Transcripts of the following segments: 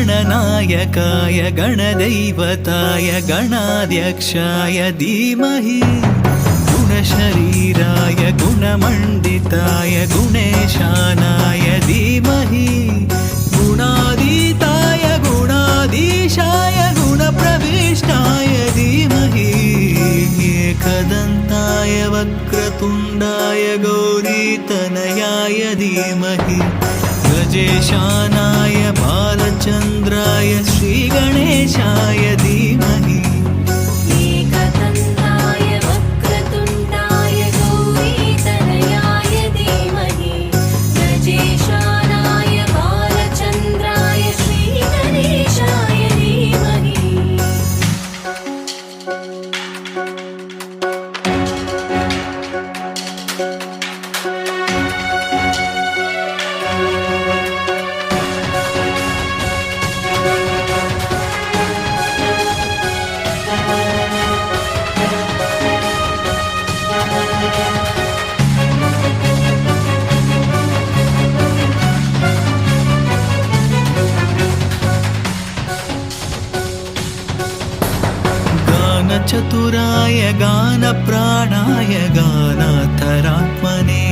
गणनायकाय गणदैवताय गणाध्यक्षाय धीमहि गुणशरीराय गुणमण्डिताय गुणेशानाय धीमहि गुणातीताय गुणाधीशाय गुणप्रविष्टाय धीमहि एकदन्ताय वक्रतुण्डाय गौरीतनयाय धीमहि गजेशानाय बालचन्द्राय श्रीगणेशाय धीमहि एकदन्ताय वक्रतुण्डाय गौरीतनयाय धीमहि गजेशानाय बालचन्द्राय श्रीगणेशाय धीमहि चतुराय गानप्राणाय गानान्तरात्मने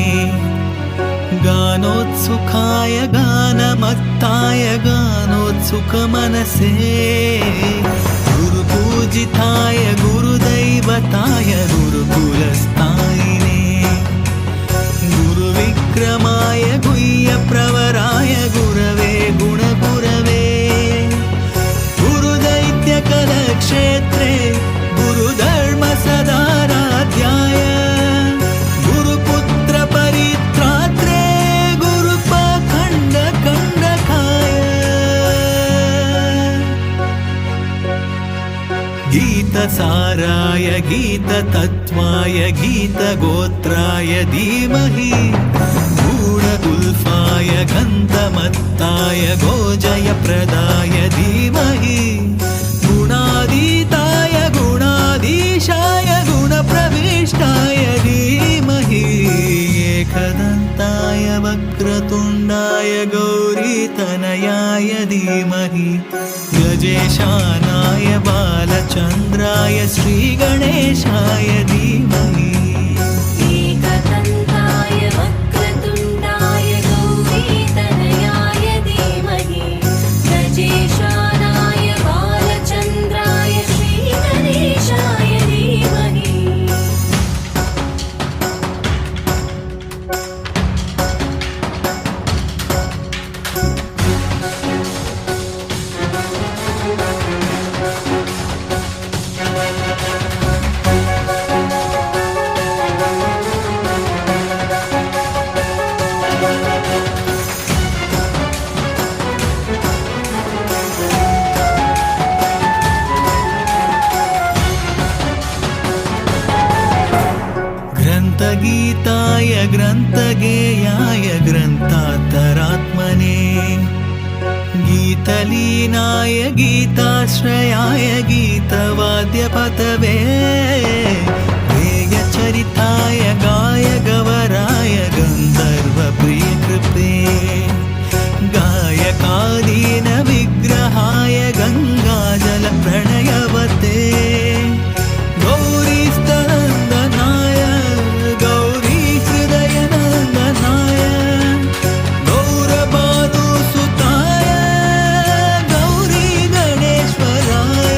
गानोत्सुकाय गानमत्ताय गानोत्सुकमनसे गुरुपूजिताय गुरुदैवताय गुरुकुलस्थायिने गुरुविक्रमाय गुह्यप्रवराय गुरवे गुणगुरवे गुरुदैत्यकलक्षेत्रे गुरुधर्म सदाराध्याय गुरुपुत्र परित्रात्रे गुरुपखण्ड खण्डकाय गीतसाराय गीततत्त्वाय गीतगोत्राय धीमहि गूढगुल्फाय गन्धमत्ताय गोजयप्रदाय धीमहि गुणातीताय गुणाधीशाय गुणप्रविष्टाय धीमहि एकदन्ताय वक्रतुण्डाय गौरीतनयाय धीमहि गजेशानाय बालचन्द्राय श्रीगणेशाय धीमहि एकदन्ताय वक्रतुण्डाय गौरीतनयाय धीमहि गजेशानाय बालचन्द्राय श्रीगणेशाय धीमहि ग्रन्थगीताय ग्रन्थगेयाय ग्रन्थान्तरात्मने गीतलीनाय गीताश्रयाय गीतवाद्यपतवे गेयचरिताय गायगवराय गन्धर्वप्रियकृपे गायकादीनविग्रहाय गङ्गाजलप्रणयवते गौरीस्तनन्दनाय गौरीहृदयनन्दनाय गौरभानुसुताय गौरीगणेश्वराय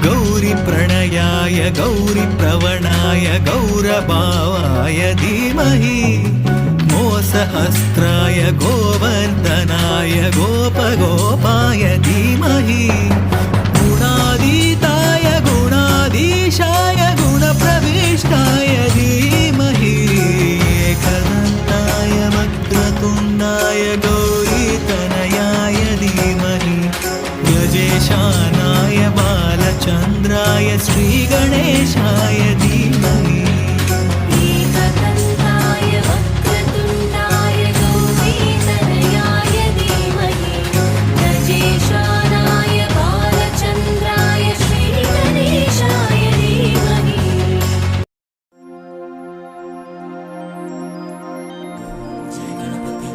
गौरीप्रणयाय गौरीप्रवणाय गौरभावाय धीमहि मोसहस्राय गोवर्धनाय गोपगोपाय धीमहि गुणातीताय गुणाधीशाय गुणप्रविष्टाय धीमहि एकदन्ताय वक्रतुण्डाय गौरीतनयाय धीमहि गजेशानाय बालचन्द्राय श्रीगणेशाय धीमहि एकदन्ताय वक्रतुण्डाय गौरीतनयाय धीमहि गजेशानाय बालचन्द्राय श्रीगणेशाय धीमहि जय गणपति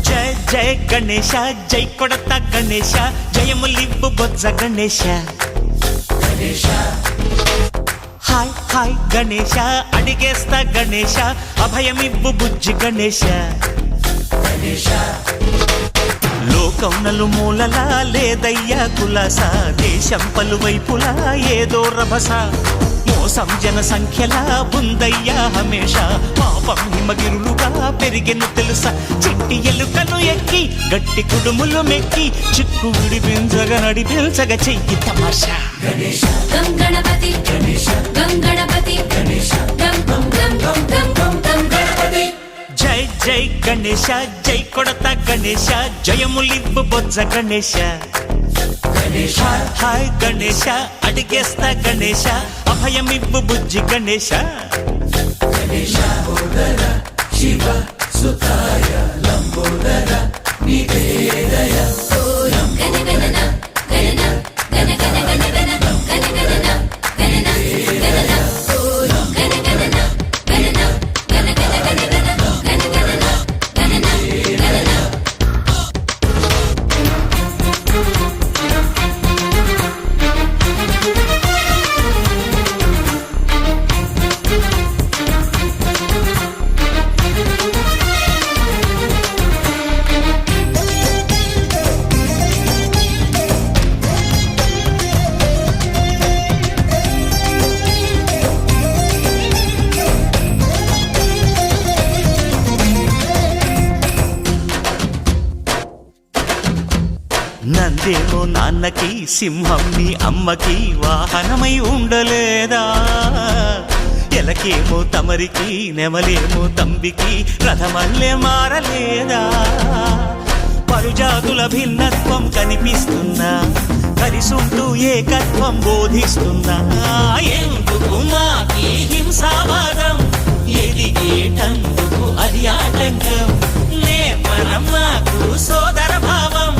జై జై గణేశ జై కొడత గణేశ జయములివ్వు బొజ్జ గణేశ హాయ్ హాయ్ గణేశ అడిగేస్తా గణేశ అభయమివ్వు బుజ్జి గణేశ లోకం నలుమూలలా లేదయ్యా కులాస దేశం పలువైపులా ఏదో రభస మోసం జన సంఖ్యలా ఉందయ్యా హమేష పాపం హిమగిరులుగా పెరిగెను తెలుసా చిట్టి ఎలుకను ఎక్కి గట్టి కుడుములు మెక్కి చిక్కు విడిపించగా నడిపించగా చెయ్యి తమాషా గం గణపతి గం గణపతి గం గం గం గం గం గం గం గణపతి జై జై గణేశ జై కొడత గణేశ జయములివ్వు బొజ్జ గణేశ హాయ్ హాయ్ గణేశ అడిగేస్తా గణేశ అభయమివ్వు బుజ్జి గణేశ నందేమో నాన్నకి సింహం నీ అమ్మకి వాహనమై ఉండలేదా ఎలకేమో తమరికి నెమలేమో తంబికి రథమల్లే మారలేదా పరుజాతుల భిన్నత్వం కనిపిస్తున్నా కలిసుంటూ ఏకత్వం బోధిస్తున్నా ఎందుకు మాకి హింసావాదం ఎదిగేటందుకు అది ఆటంకం నేపరం మాకు సోదర భావం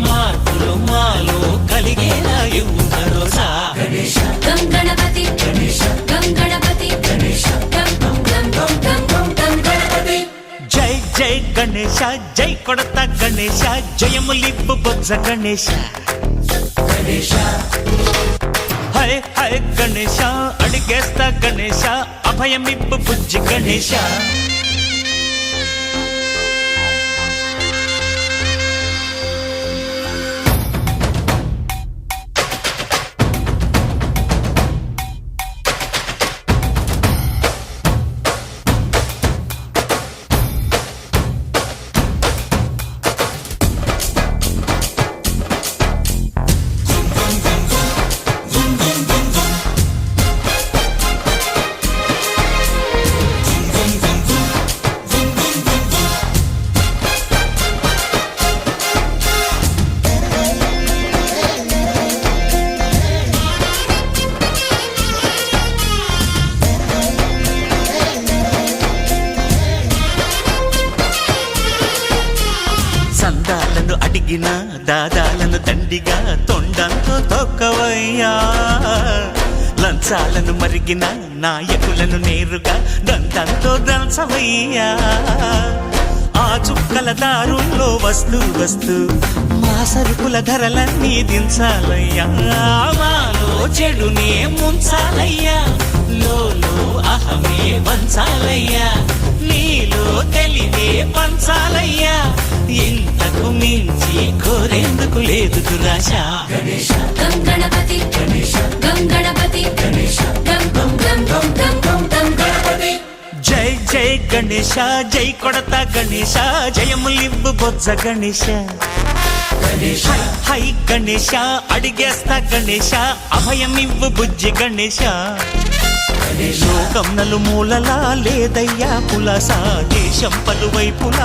మార్పులు మాలో కలిగేలా ఇవ్వు భరోసా గం గణపతి గం గణపతి గం గం గం గం గం గం గం గణపతి జై జై గణేశ జై కొడత గణేశ జయములివ్వు బొజ్జ గణేశ హై హై గణేశ అడిగేస్తా గణేశ అభయమివ్వు బుజ్జి గణేశ సందాలను అడిగిన దాదాలను దండిగా తొండంతో తొక్కవయ్యా లంచాలను మరిగిన నాయకులను నేరుగా దంతంతో దంచవయ్యా ఆ చుక్కల దారుల్లో వస్తూ వస్తూ మా సరుకుల ధరలన్నీ దించాలయ్యా మాలో చెడునే ముంచాలయ్యా లోలో అహమే వంచాలయ్యా నీలో తెలివే పంచాలయ్యా ఇంతకు మించి కోరేందుకు లేదు దురాశ గం గణపతి గం గణపతి గం గం గం గం గం గం గం గణపతి జై జై గణేశ జై కొడత గణేశ జయములివ్వు బొజ్జ గణేశ హై హై గణేశ అడిగేస్తా గణేశ అభయమివ్వు బుజ్జి గణేశ లోకం నలుమూలలా లేదయ్యా పులస దేశం పలువైపులా